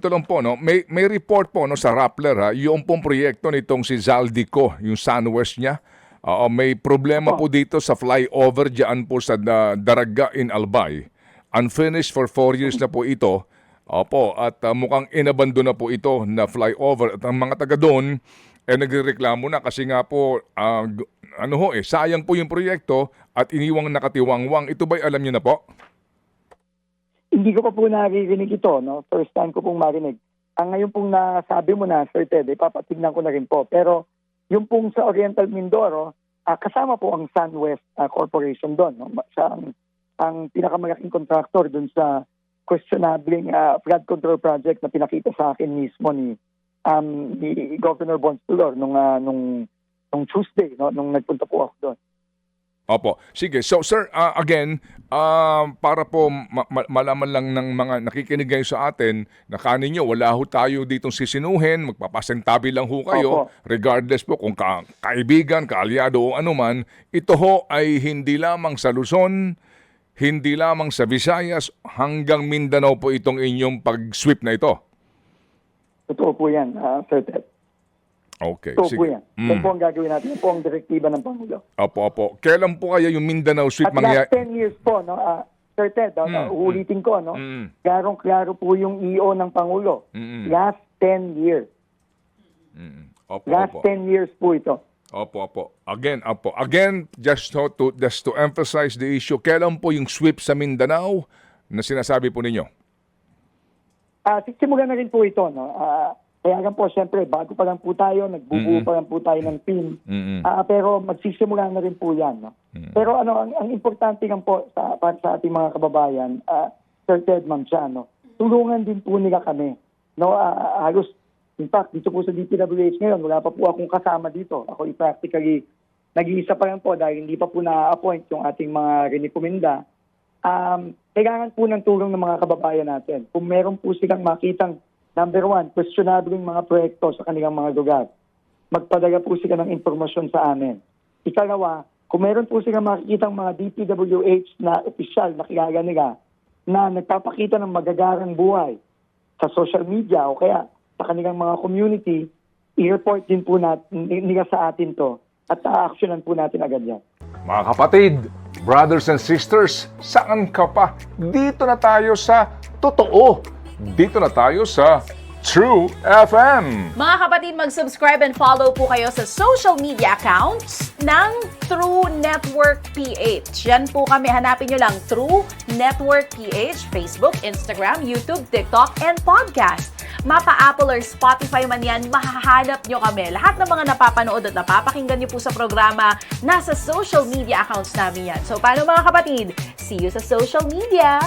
ito lang po, no, may report po no, sa Rappler, ha, yung pong proyekto nitong si Zaldico, yung SunWest niya. May problema po dito sa flyover dyan po sa Daraga in Albay. Unfinished for 4 years na po ito. Opo, at mukhang inabando na po ito na flyover. At ang mga taga doon, nagrereklamo na kasi nga po, sayang po yung proyekto at iniwang nakatiwangwang. Ito ba'y alam niyo na po? Hindi ko pa po naririnig ito, no? First time ko pong marinig. Ang ngayon pong nasabi mo na, Sir Ted, papatignan ko na rin po. Pero yung pong sa Oriental Mindoro, kasama po ang SunWest Corporation doon. No? Siya ang pinakamalaking contractor doon sa questionable flood control project na pinakita sa akin mismo ni Governor Bonstulor nung Tuesday, no? Nung nagpunta po ako doon. Opo. Sige. So, sir, again, para po malaman lang ng mga nakikinig ngayon sa atin na kaninyo, wala ho tayo ditong sisinuhin, magpapasentabi lang ho kayo, regardless po kung kaibigan, kaalyado o anuman, ito ho ay hindi lamang sa Luzon, hindi lamang sa Visayas, hanggang Mindanao po itong inyong pag-sweep na ito. Totoo po yan, Sir Ted. Okay. Totoo po yan. Ito po ang gagawin natin. Ito po ang direktiba ng Pangulo. Opo. Kailan po kaya yung Mindanao sweep At last 10 years po, no, Sir Ted, ulitin ko, no, klarong-klaro po yung EO ng Pangulo. Last 10 years. Last 10 years po ito. Opo. Again, just to emphasize the issue, kailan po yung sweep sa Mindanao na sinasabi po ninyo? Simulan na rin po ito, no. Kaya lang po, siyempre, bago pa lang po tayo, nagbubuo pa lang po tayo ng team. Pero magsisimula na rin po yan, no. Pero ang importante lang po para sa ating mga kababayan, Sir Ted, Ma'am Chia, no, tulungan din po nila kami. No, halos, in fact, dito po sa DPWH ngayon, wala pa po akong kasama dito. Ako practically, nag-iisa pa lang po dahil hindi pa po na-appoint yung ating mga rinikomenda. Kailangan po ng tulong ng mga kababayan natin. Kung meron po silang makitang, number one, questionable mga proyekto sa kanilang mga lugar, magpadala po sila ng impormasyon sa amin. Ikalawa, kung meron po silang makikitang mga DPWH na opisyal na kilala nila na nagpapakita ng magagarang buhay sa social media o kaya sa kanilang mga community, i-report din po nila sa atin to at a-actionan po natin agad yan. Mga kapatid, brothers and sisters, saan ka pa? Dito na tayo sa totoo. Dito na tayo sa True FM. Mga kapatid, mag-subscribe and follow po kayo sa social media accounts ng True Network PH. Yan po kami. Hanapin nyo lang True Network PH, Facebook, Instagram, YouTube, TikTok, and podcast. Mapa Apple or Spotify man yan, mahahanap nyo kami. Lahat ng mga napapanood at napapakinggan nyo po sa programa, nasa social media accounts namin yan. So, paano mga kapatid? See you sa social media!